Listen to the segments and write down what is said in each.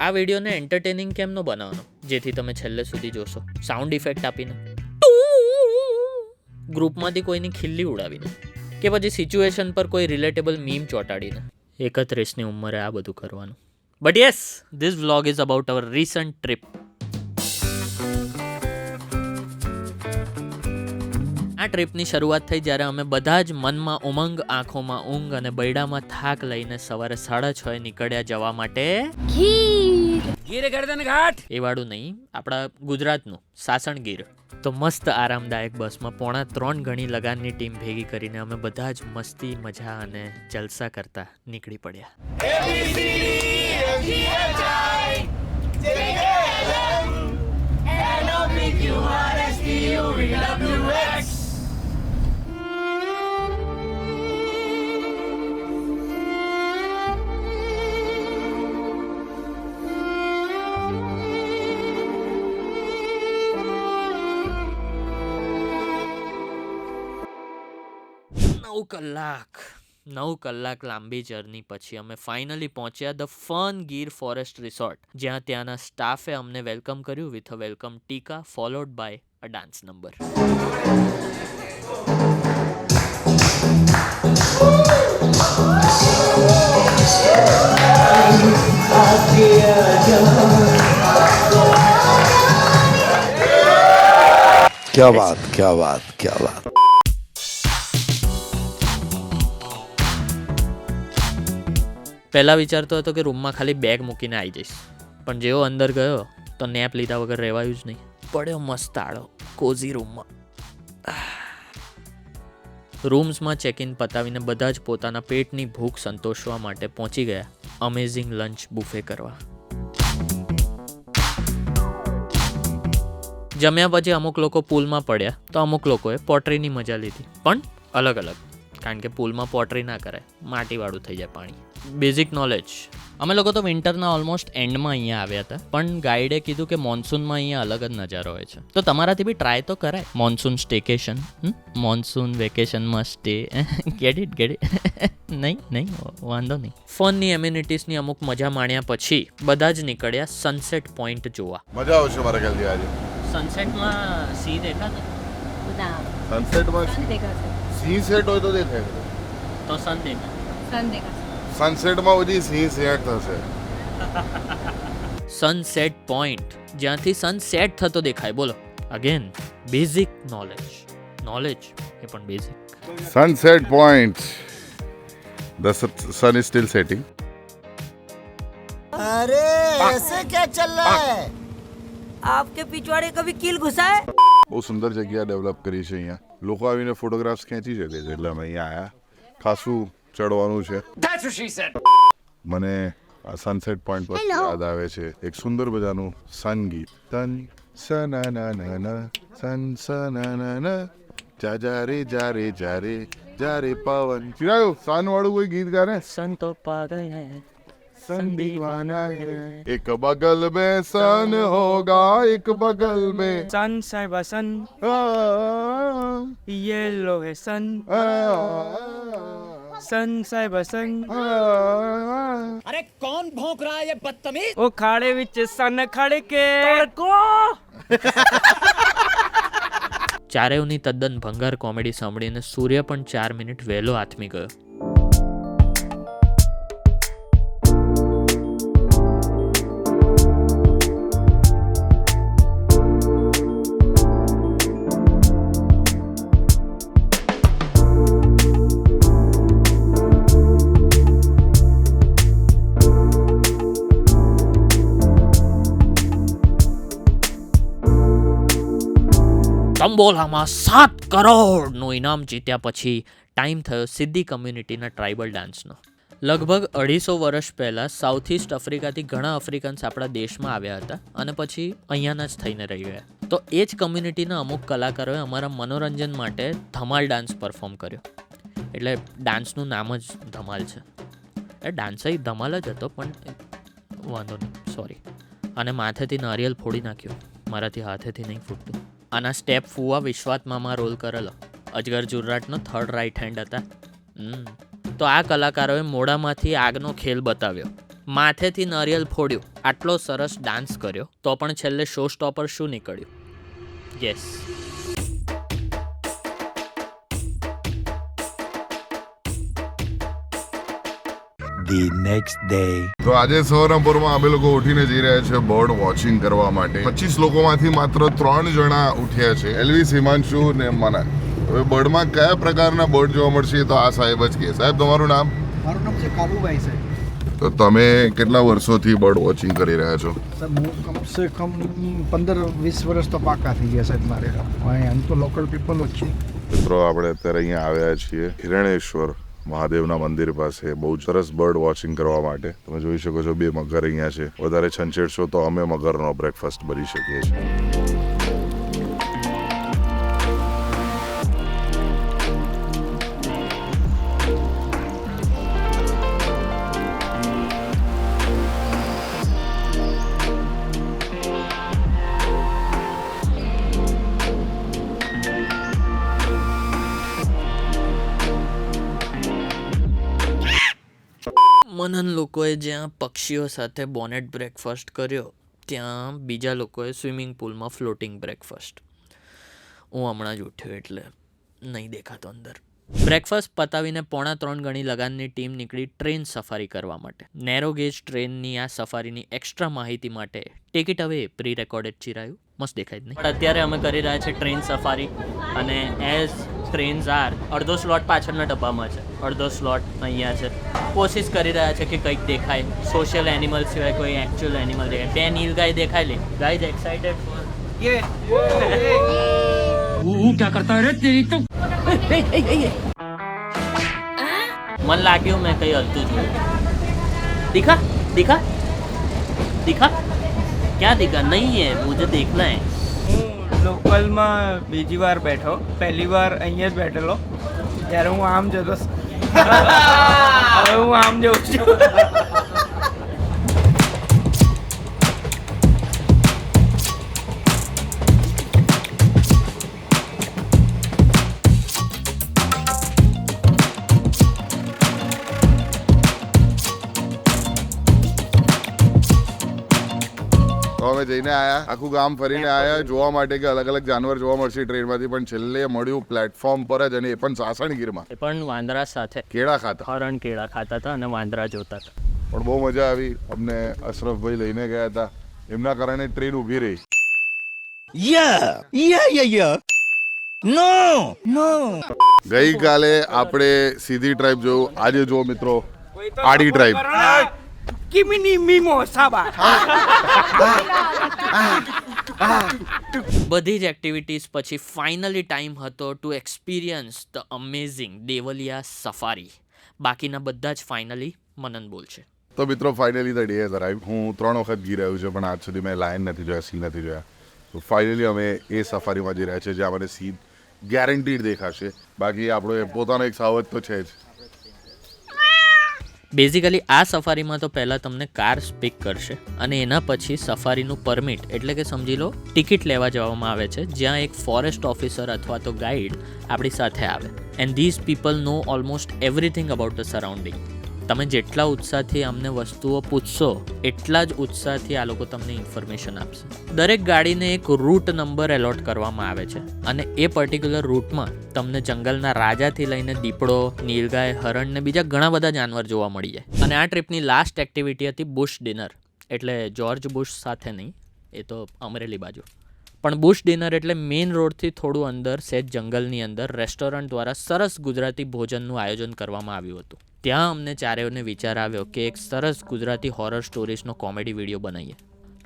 આ વિડીયોને એન્ટરટેનિંગ કેમ નો બનાવવાનો જેથી તમે છેલ્લે સુધી જોશો? સાઉન્ડ ઇફેક્ટ આપીને, ગ્રુપમાંથી કોઈની ખિલ્લી ઉડાવીને, કે પછી સિચ્યુએશન પર કોઈ રિલેટેબલ મીમ ચોંટાડીને. 31ની ઉંમરે આ બધું કરવાનું. But yes, this vlog is about hour recent trip. આ ટ્રીપની શરૂઆત થઈ જ્યારે અમે બધા જ મનમાં ઉમંગ, આંખોમાં ઊંઘ અને બૈડામાં થાક લઈને સવારે 6:30 નીકળ્યા જવા માટે ગીર ગર્દન ઘાટ. એ વાળું નહીં, આપણા ગુજરાતનું સાસણ ગીર. તો મસ્ત આરામદાયક બસમાં 2.5 ગણી લગાનની ટીમ ભેગી કરીને અમે બધા જ મસ્તી, મજા અને જલસા કરતા નીકળી પડ્યા. નવ કલાક લાંબી જર્ની પછી અમે ફાઇનલી પહોંચ્યા the fun Gir forest resort, જ્યાં ત્યાંના સ્ટાફે અમને વેલકમ કર્યું with a welcome tika followed by a dance number. क्या बात, क्या बात, क्या बात. પહેલાં વિચારતો હતો કે રૂમમાં ખાલી બેગ મૂકીને આવી જઈશ, પણ જેવો અંદર ગયો તો નેપ લીધા વગર રહેવાયું જ નહીં. પડ્યો મસ્ત આળો કોઝી રૂમમાં. રૂમ્સમાં ચેક ઇન પતાવીને બધા જ પોતાના પેટની ભૂખ સંતોષવા માટે પહોંચી ગયા અમેઝિંગ લંચ બુફે કરવા. જમ્યા પછી અમુક લોકો પૂલમાં પડ્યા તો અમુક લોકોએ પોટરીની મજા લીધી, પણ અલગ અલગ, કારણ કે પૂલમાં પોટરી ના કરાય, માટીવાળું થઈ જાય પાણી. Basic knowledge. અમે લોકો તો વિન્ટરના ઓલમોસ્ટ એન્ડમાં અહીંયા આવ્યા હતા, પણ ગાઈડે કીધું કે મોન્સૂનમાં અહીંયા અલગ જ નજારો હોય છે, તો તમારાથી બી ટ્રાય તો કરાય. મોન્સૂન સ્ટેકેશન, મોન્સૂન વેકેશનમાં સ્ટે. ગેટ ઇટ નહીં, વાંધો નહીં. ફનની એમ્યુનિટીઝની અમુક મજા માણ્યા પછી બધા જ નીકળ્યા સનસેટ પોઈન્ટ જોવા. મજા આવશે મારા ખ્યાલથી આજે. સનસેટમાં સી દેખાશે? સનસેટમાં સી સેટ હોય તો દેખાય, તો સન દેખાશે. સનસેટમાં બધી સી સેટ થશે. સનસેટ પોઈન્ટ, જ્યાંથી સનસેટ થતો દેખાય. બોલો અગેન, બેઝિક નોલેજ એ પણ basic. Sunset point. The sun is still setting. अरे ऐसे क्या चल रहा है? आपके पिछवाड़े कभी कील घुसा है? બહુ સુંદર જગ્યા ડેવલપ કરી છે અહીંયા. લોકો આવીને ફોટોગ્રાફ્સ ખેંચી શકે છે, એટલે અમે અહીંયા આવ્યા. ખાસું ચડવાનું છે. મને આ સનસેટ પોઈન્ટ પર યાદ આવે છે એક સુંદર મજાનું સન ગીત. તન સનનનન સન સનનન જા રે જારે પવન. ચિરાયુ સન વાળું કોઈ ગીત ગાને. સન તો પાગલ હૈ, सन दीवाना है, एक बगल में सन होगा, एक बगल में सन साहिबा सन, येलो है सन, सन साहिबा सन. अरे कौन भौंक रहा है ये बदतमीज? ओ खाड़े विच सन खड़ के तड़को. ચારેયની તદ્દન ભંગાર કોમેડી સાંભળીને સૂર્ય પણ 4 મિનિટ વહેલો આથમી ગયો. તંબોલામાં 7 કરોડનું ઇનામ જીત્યા પછી ટાઈમ થયો સિદ્દી કમ્યુનિટીના ટ્રાઇબલ ડાન્સનો. લગભગ 250 વર્ષ પહેલાં સાઉથ ઇસ્ટ આફ્રિકાથી ઘણા આફ્રિકન્સ આપણા દેશમાં આવ્યા હતા અને પછી અહીંયાના જ થઈને રહી ગયા. તો એ જ કમ્યુનિટીના અમુક કલાકારોએ અમારા મનોરંજન માટે ધમાલ ડાન્સ પરફોર્મ કર્યો. એટલે ડાન્સનું નામ જ ધમાલ છે. એ ડાન્સ ધમાલ જ હતો, પણ વાંધો નહીં, સોરી. અને માથેથી નારિયેલ ફોડી નાખ્યો, મારાથી હાથેથી નહીં ફૂટતું. આના સ્ટેપ ફુવા વિશ્વાત્મામાં રોલ કરેલો અજગર જુર્રાટનો થર્ડ રાઇટ હેન્ડ હતા. તો આ કલાકારોએ મોઢામાંથી આગનો ખેલ બતાવ્યો. માથેથી નારિયેલ ફોડ્યું, આટલો સરસ ડાન્સ કર્યો, તો પણ છેલ્લે શો સ્ટોપર શું નીકળ્યું? Yes, The next day. તો આજે સવારના પોરમાં અમે લોકો ઉઠીને જઈ રહ્યા છે બર્ડ વોચિંગ કરવા માટે. 25 લોકોમાંથી માત્ર 3 જણા ઉઠ્યા છે, એલવી, હિમાંશુ ને મનન. હવે બર્ડમાં કયા પ્રકારના બર્ડ જોવા મળશે તો આ સાહેબ જ કહે. સાહેબ, તમારું નામ? મારું નામ છે કાલુભાઈ સાહેબ. તો તમે કેટલા વર્ષોથી બર્ડ વોચિંગ કરી રહ્યા છો? સાહેબ હું કમસે કમ 15-20 વર્ષ તો પાકા થઈ ગયા સાહેબ મારે. એમ તો લોકલ પીપલ જ છે. મિત્રો, આપણે અત્યારે અહીંયા આવ્યા છીએ હિરણેશ્વર મહાદેવના મંદિર પાસે બહુ સરસ બર્ડ વોચિંગ કરવા માટે. તમે જોઈ શકો છો 2 મગર અહીંયા છે. વધારે છંછેડશો તો અમે મગરનો બ્રેકફાસ્ટ બની શકીએ છીએ. મનન લોકોએ જ્યાં પક્ષીઓ સાથે બોનેટ બ્રેકફાસ્ટ કર્યો, ત્યાં બીજા લોકોએ સ્વિમિંગ પુલમાં ફ્લોટિંગ બ્રેકફાસ્ટ. હું હમણાં જ ઉઠ્યો એટલે નહીં દેખાતો અંદર. બ્રેકફાસ્ટ પતાવીને 2.25 ગણી લગાનની ટીમ નીકળી ટ્રેન સફારી કરવા માટે. નેરો ગેજ ટ્રેનની આ સફારીની એક્સ્ટ્રા માહિતી માટે ટેક ઇટ અવે પ્રી રેકોર્ડેડ ચિરાયું. મસ્ત દેખાય જ નહીં. પણ અત્યારે અમે કરી રહ્યા છીએ ટ્રેન સફારી, અને એઝ ટ્રેન્સ આર, અડધો સ્લોટ પાછળના ડબ્બામાં છે, અડધો સ્લોટ અહીંયા છે. કોશિશ કરી રહ્યા છે કે કંઈક દેખાય, સોશિયલ એનિમલ સિવાય કોઈ એકચ્યુઅલ એનિમલ દેખાય. 2 નીલગાય દેખાય લે. ગાઈઝ એક્સાઇટેડ ફોર मन लाग्યું મેં કઈ હલતું જોયું. दिखा दिखा दिखा क्या दिखा? नहीं है, मुझे देखना है. હું લોકલમાં બીજી વાર બેઠો, પહેલી વાર અહીંયા જ બેઠેલો ત્યારે હું આમ જતો. હવે હું આમ જઉં છું. અમે જઈને આયા, આખું ગામ ફરીને આયા જોવા માટે કે અલગ અલગ જાનવર જોવા મળશે ટ્રેનમાંથી. પણ છેલ્લે મળ્યું પ્લેટફોર્મ પર જ, અને એ પણ સાસણગીરમાં. એ પણ વાંદરા સાથે કેળા ખાતા. હરણ કેળા ખાતા હતા અને વાંદરા જોતા હતા. પણ બહુ મજા આવી. અમને અશરફભાઈ લઈને ગયા હતા, એમના કારણે ટ્રેન ઊભી રહી. ગઈકાલે આપણે સીધી ટ્રાઇબ જોયું, આજે જો મિત્રો આડી ટ્રાઇબ. કિમિની મીમો સાબા. બધી જ એક્ટિવિટીઝ પછી ફાઇનલી ટાઈમ હતો to experience the amazing Devaliya safari. બાકીના બધા જ ફાઇનલી મનન બોલશે. તો મિત્રો, finally the day has arrived. હું 3 વખત ગઈ રહ્યું છે, પણ આજ સુધી મેં લાયન નથી જોયા, સિંહ નથી જોયા. તો ફાઇનલી અમે એ સફારીમાં જઈ રહ્યા છીએ જ્યાં મને સિંહ ગેરંટીડ દેખાશે. બાકી આપણો એ પોતાનો એક સાવજ તો છે જ. બેઝિકલી આ સફારીમાં તો પહેલાં તમને કાર સ્પીક કરશે, અને એના પછી સફારીનું પરમિટ એટલે કે સમજી લો ટિકિટ લેવા જવામાં આવે છે, જ્યાં એક ફોરેસ્ટ ઓફિસર અથવા તો ગાઈડ આપણી સાથે આવે. And these people know almost everything about the surrounding. તમે જેટલા ઉત્સાહથી અમને વસ્તુઓ પૂછશો એટલા જ ઉત્સાહથી આ લોકો તમને ઇન્ફોર્મેશન આપશે. દરેક ગાડીને એક રૂટ નંબર એલોટ કરવામાં આવે છે, અને એ પર્ટિક્યુલર રૂટમાં તમને જંગલના રાજાથી લઈને દીપડો, નીલગાય, હરણ ને બીજા ઘણા બધા જાનવર જોવા મળી જાય. અને આ ટ્રીપની લાસ્ટ એક્ટિવિટી હતી બુશ ડિનર. એટલે જોર્જ બુશ સાથે નહીં, એ તો અમરેલી બાજુ. પણ બુશ ડિનર એટલે મેઇન રોડથી થોડું અંદર સેજ જંગલની અંદર રેસ્ટોરન્ટ દ્વારા સરસ ગુજરાતી ભોજનનું આયોજન કરવામાં આવ્યું હતું. ત્યાં અમને ચારેયને વિચાર આવ્યો કે એક સરસ ગુજરાતી હોરર સ્ટોરીઝનો કોમેડી વિડીયો બનાવીએ.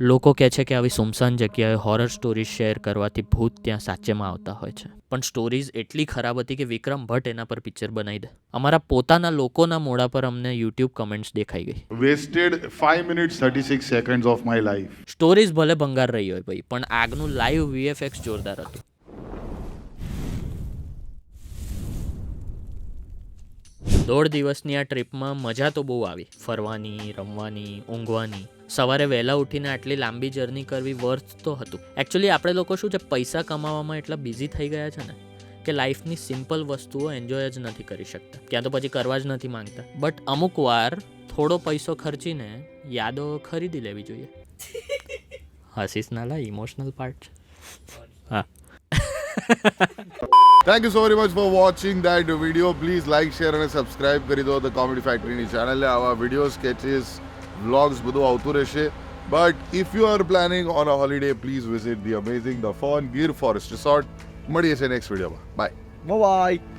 લોકો કહે છે કે આવી સુમસાન જગ્યાએ હોરર સ્ટોરીઝ શેર કરવાથી ભૂત ત્યાં સાચેમાં આવતા હોય છે. પણ સ્ટોરીઝ એટલી ખરાબ હતી કે વિક્રમ ભટ્ટ એના પર પિક્ચર બનાવી દે. અમારા પોતાના લોકોના મોઢા પર અમને યુટ્યુબ કમેન્ટ્સ દેખાઈ ગઈ. Vested 5 minutes 36 seconds of my life. Stories ભલે ભંગાર રહી હોય ભાઈ, પણ આગનું લાઈવ VFX જોરદાર હતું. દોઢ દિવસની આ ટ્રીપમાં મજા તો બહુ આવી. ફરવાની, રમવાની, ઊંઘવાની. સવારે વહેલા ઉઠીને આટલી લાંબી જર્ની કરવી વર્થ તો હતું. એકચ્યુઅલી આપણે લોકો શું છે, પૈસા કમાવામાં એટલા બિઝી થઈ ગયા છે ને કે લાઈફની સિમ્પલ વસ્તુઓ એન્જોય જ નથી કરી શકતા. ત્યાં તો પછી કરવા જ નથી માંગતા. બટ અમુક વાર થોડો પૈસો ખર્ચીને યાદો ખરીદી લેવી જોઈએ. હસીસ ના લા, ઇમોશનલ પાર્ટ. હા. Thank you so very much for watching that video. Please like, share અને સબસ્ક્રાઇબ કરી દો ધ કોમેડી ફેક્ટરીની ચેનલને. આવા વિડીયો, સ્કેચીસ, વ્લોગ્સ બધું આવતું રહેશે. But if you are planning on a holiday, please visit the amazing the phone Gir forest resort. મળીએ છીએ નેક્સ્ટ વિડીયોમાં. બાય. બાય.